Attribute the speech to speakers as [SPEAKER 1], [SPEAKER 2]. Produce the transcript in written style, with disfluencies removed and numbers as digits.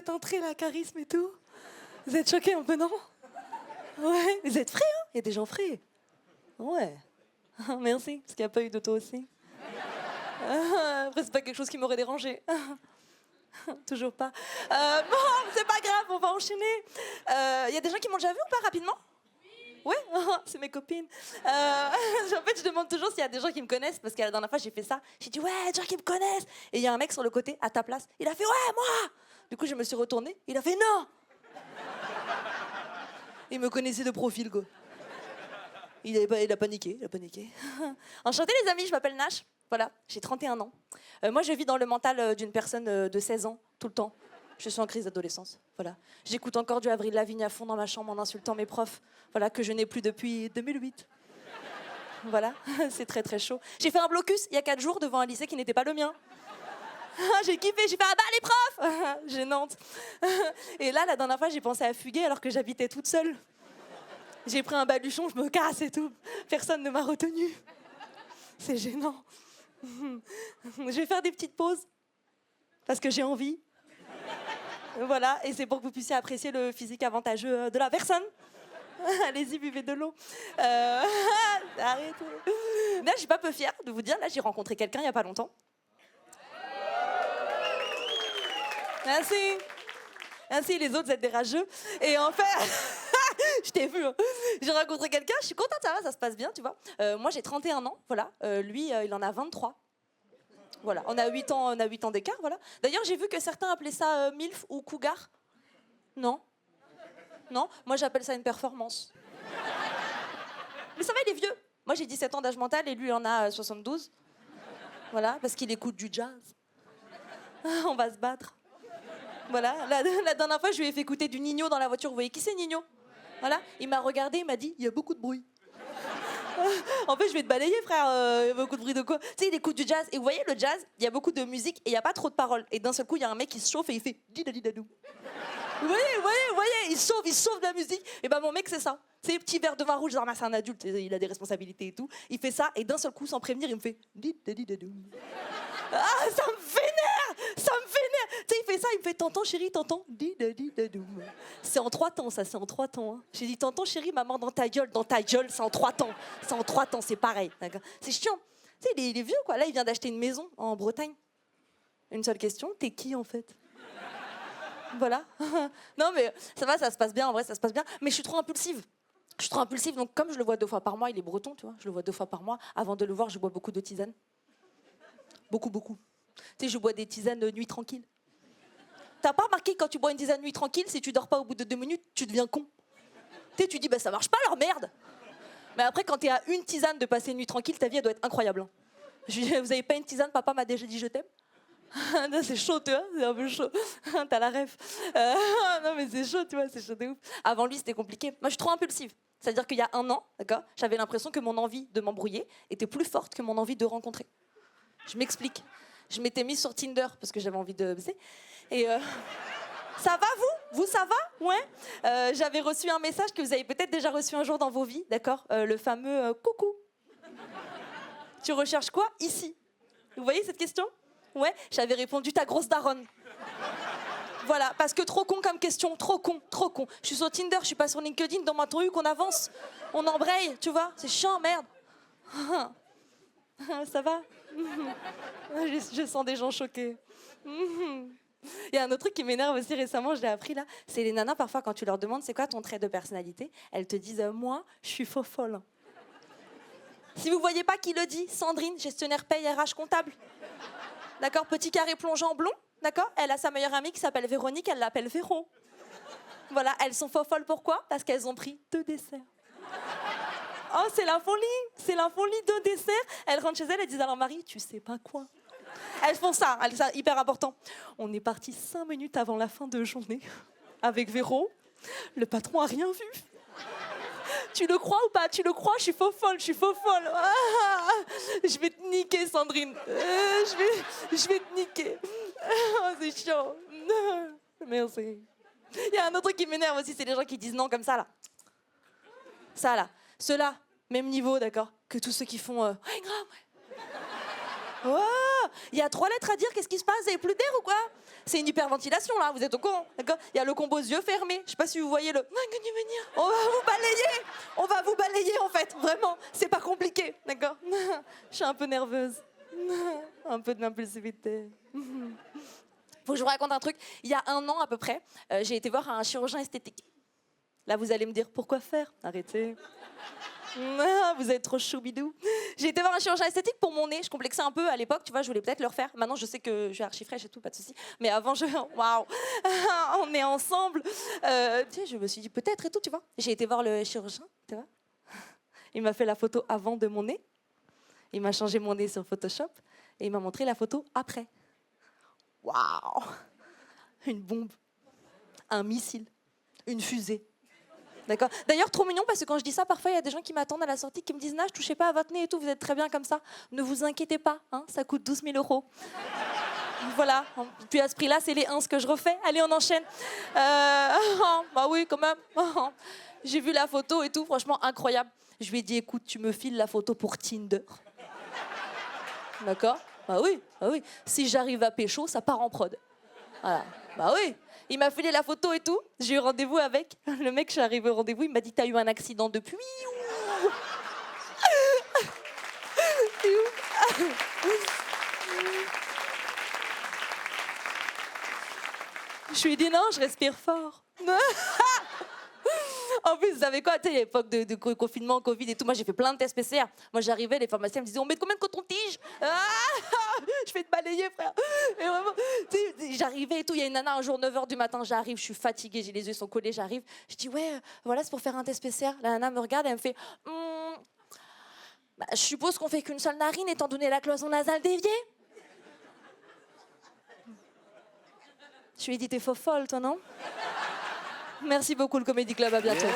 [SPEAKER 1] cette entrée, là, charisme et tout. Vous êtes choqués un peu, non? Ouais. Vous êtes frais, hein? Il y a des gens frais. Ouais. Merci, parce qu'il n'y a pas eu de toi aussi. Après, c'est pas quelque chose qui m'aurait dérangé. Toujours pas. Bon, c'est pas grave, on va enchaîner. Il y a des gens qui m'ont déjà vu ou pas, rapidement? Ouais, c'est mes copines. En fait, je demande toujours s'il y a des gens qui me connaissent, parce que la dernière fois, j'ai fait ça. J'ai dit, ouais, des gens qui me connaissent. Et il y a un mec sur le côté, à ta place. Il a fait, ouais, moi. Du coup, je me suis retournée. Il a fait, non. Il me connaissait de profil, quoi. Il a paniqué, il a paniqué. Enchantée, les amis, je m'appelle Nash. Voilà, j'ai 31 ans. Moi, je vis dans le mental d'une personne de 16 ans, tout le temps. Je suis en crise d'adolescence, voilà. J'écoute encore du Avril Lavigne à fond dans ma chambre en insultant mes profs, voilà, que je n'ai plus depuis 2008. Voilà, c'est très très chaud. J'ai fait un blocus il y a 4 jours devant un lycée qui n'était pas le mien. J'ai kiffé, j'ai fait ah bah les profs. Gênante. Et là, la dernière fois, j'ai pensé à fuguer alors que j'habitais toute seule. J'ai pris un baluchon, je me casse et tout. Personne ne m'a retenue. C'est gênant. Je vais faire des petites pauses parce que j'ai envie. Voilà, et c'est pour que vous puissiez apprécier le physique avantageux de la personne. Allez-y, buvez de l'eau. Arrêtez. Là, je suis pas peu fière de vous dire, là, j'ai rencontré quelqu'un il y a pas longtemps. Merci. Ainsi, les autres, vous êtes des rageux. Et en fait, je t'ai vu. Hein. J'ai rencontré quelqu'un, je suis contente, ça se passe bien, tu vois. Moi, j'ai 31 ans, voilà. Lui, il en a 23. Voilà, on a 8 ans d'écart, voilà. D'ailleurs, j'ai vu que certains appelaient ça MILF ou cougar. Non. Non, moi, j'appelle ça une performance. Mais ça va, il est vieux. Moi, j'ai 17 ans d'âge mental et lui, il en a 72. Voilà, parce qu'il écoute du jazz. On va se battre. Voilà, la dernière fois, je lui ai fait écouter du Nino dans la voiture. Vous voyez qui c'est, Nino? Voilà, il m'a regardé, il m'a dit, il y a beaucoup de bruit. En fait, je vais te balayer, frère. Il y a beaucoup de bruit de quoi? Tu sais, il écoute du jazz. Et vous voyez, le jazz, il y a beaucoup de musique et il n'y a pas trop de paroles. Et d'un seul coup, il y a un mec qui se chauffe et il fait didadidadou. Vous voyez, il chauffe de la musique. Et ben, mon mec, c'est ça. C'est petit verre de vin rouge, c'est un adulte, il a des responsabilités et tout. Il fait ça et d'un seul coup, sans prévenir, il me fait didadidadou. Ah, ça me vénère! Ça me vénère! Tu sais, il fait ça, il me fait tonton, chérie, tonton. C'est en 3 temps, ça, c'est en 3 temps. Hein. J'ai dit tonton, chérie, maman, dans ta gueule, c'est en 3 temps. C'est en 3 temps, c'est pareil. D'accord. C'est chiant. Tu sais, il est vieux, quoi. Là, il vient d'acheter une maison en Bretagne. Une seule question, t'es qui, en fait? Voilà. Non, mais ça va, ça se passe bien, en vrai, ça se passe bien. Mais je suis trop impulsive. Je suis trop impulsive, donc comme je le vois 2 fois par mois, il est breton, tu vois. Je le vois 2 fois par mois. Avant de le voir, je bois beaucoup de tisane. Beaucoup. Tu sais, je bois des tisanes de nuit tranquille. T'as pas remarqué quand tu bois une tisane de nuit tranquille, si tu dors pas au bout de 2 minutes, tu deviens con. Tu sais, tu dis, bah ça marche pas leur merde. Mais après, quand t'es à une tisane de passer une nuit tranquille, ta vie, elle doit être incroyable. Hein. Je dis, vous avez pas une tisane, papa m'a déjà dit je t'aime. Non, c'est chaud, tu vois, c'est un peu chaud. T'as la ref. Non, mais c'est chaud, tu vois, c'est chaud de ouf. Avant lui, c'était compliqué. Moi, je suis trop impulsive. C'est-à-dire qu'il y a 1 an, d'accord, j'avais l'impression que mon envie de m'embrouiller était plus forte que mon envie de rencontrer. Je m'explique. Je m'étais mise sur Tinder parce que j'avais envie de baiser. Et ça va, vous, ça va? Ouais. J'avais reçu un message que vous avez peut-être déjà reçu un jour dans vos vies, d'accord? Le fameux coucou. Tu recherches quoi ici? Vous voyez cette question? Ouais. J'avais répondu ta grosse daronne. Voilà, parce que trop con comme question, trop con. Je suis sur Tinder, je suis pas sur LinkedIn, dans ma truc, on avance, on embraye, tu vois? C'est chiant, merde. Ça va? Je sens des gens choqués. Il y a un autre truc qui m'énerve aussi récemment, je l'ai appris là. C'est les nanas, parfois, quand tu leur demandes c'est quoi ton trait de personnalité, elles te disent moi, je suis faux folle. Si vous voyez pas qui le dit, Sandrine, gestionnaire paye RH comptable. D'accord, petit carré plongeant blond. D'accord, elle a sa meilleure amie qui s'appelle Véronique, elle l'appelle Véro. Voilà, elles sont faux folles, pourquoi? Parce qu'elles ont pris 2 desserts. Oh, c'est la folie, 2 desserts. Elles rentrent chez elles, elles disent à leur mari, tu sais pas quoi. Elles font ça, c'est hyper important. On est parti 5 minutes avant la fin de journée avec Véro. Le patron a rien vu. Tu le crois ou pas? Tu le crois? Je suis faux folle. Ah, je vais te niquer, Sandrine. Je vais te niquer. Oh, c'est chaud. Merci. Il y a un autre truc qui m'énerve aussi, c'est les gens qui disent non comme ça, là. Ça, là. Ceux-là, même niveau, d'accord, que tous ceux qui font... Ouais, grave, ouais. Oh, Il y a 3 lettres à dire, qu'est-ce qui se passe? Vous avez plus d'air ou quoi? C'est une hyperventilation là, vous êtes au courant, d'accord? Il y a le combo yeux fermés, je sais pas si vous voyez le... On va vous balayer en fait, vraiment, c'est pas compliqué, d'accord? Je suis un peu nerveuse, un peu d'impulsivité. Faut que je vous raconte un truc, il y a 1 an à peu près, j'ai été voir un chirurgien esthétique. Là vous allez me dire, pourquoi faire? Arrêtez. Vous êtes trop choubidou. J'ai été voir un chirurgien esthétique pour mon nez. Je complexais un peu à l'époque, tu vois, je voulais peut-être le refaire. Maintenant, je sais que je suis archi fraîche et tout, pas de souci. Mais avant, waouh, on est ensemble. Tu sais, je me suis dit peut-être et tout, tu vois. J'ai été voir le chirurgien, tu vois. Il m'a fait la photo avant de mon nez. Il m'a changé mon nez sur Photoshop et il m'a montré la photo après. Waouh, une bombe, un missile, une fusée. D'accord. D'ailleurs, trop mignon parce que quand je dis ça, parfois il y a des gens qui m'attendent à la sortie qui me disent "Nah, je touchez pas à votre nez et tout, vous êtes très bien comme ça. Ne vous inquiétez pas, hein, ça coûte 12 000 €. Voilà. Puis à ce prix-là, c'est les 1 que je refais. Allez, on enchaîne. Bah oui, quand même. J'ai vu la photo et tout, franchement incroyable. Je lui ai dit "Écoute, tu me files la photo pour Tinder." D'accord. Bah oui, bah oui. Si j'arrive à pécho, ça part en prod. Voilà. Bah oui. Il m'a filé la photo et tout. J'ai eu rendez-vous avec. Le mec, je suis arrivée au rendez-vous, il m'a dit "T'as eu un accident depuis ou... Je lui ai dit "Non, je respire fort." En plus, vous savez quoi, tu sais, l'époque de confinement, Covid et tout, moi j'ai fait plein de tests PCR. Moi j'arrivais, les pharmaciens me disaient "On met combien de coton-tige?" Je fais te balayer, frère. Et vraiment, tu sais, j'arrivais et tout. Il y a une nana un jour, 9h du matin, j'arrive, je suis fatiguée, j'ai les yeux sont collés, j'arrive. Je dis "Ouais, voilà, c'est pour faire un test PCR." La nana me regarde et elle me fait bah, "Je suppose qu'on fait qu'une seule narine étant donné la cloison nasale déviée." Je lui ai dit "T'es faux folle, toi, non?" Merci beaucoup, le Comedy Club, à bientôt.